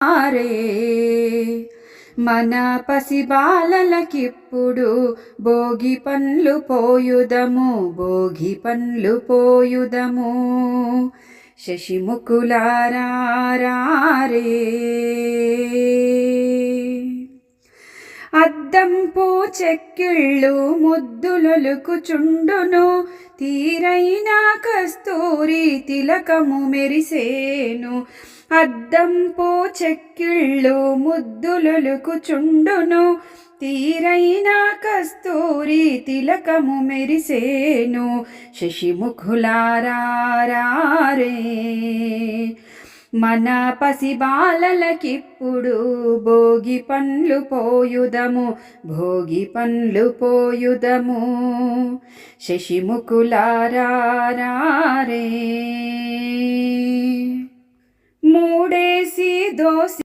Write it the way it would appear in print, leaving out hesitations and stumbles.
ఆరే మన పసిబాలలకిప్పుడు భోగి పండ్లు పోయుదము, భోగి పండ్లు పోయుదము. శశిముఖులారారే అద్దంపు చెక్కిళ్ళు ముద్దులొలుకుచుండును, తీరైన కస్తూరి తిలకము మెరిసేను. అద్దంపు చెక్కిళ్ళు ముద్దులొలుకుచుండును, తీరైన కస్తూరి తిలకము మెరిసేను. శశిముఖులారారే మన పసిబాలలకిప్పుడు భోగి పండ్లు పోయుదము, భోగి పండ్లు పోయుదము. శశిముఖులారారే మూడేసి దోసి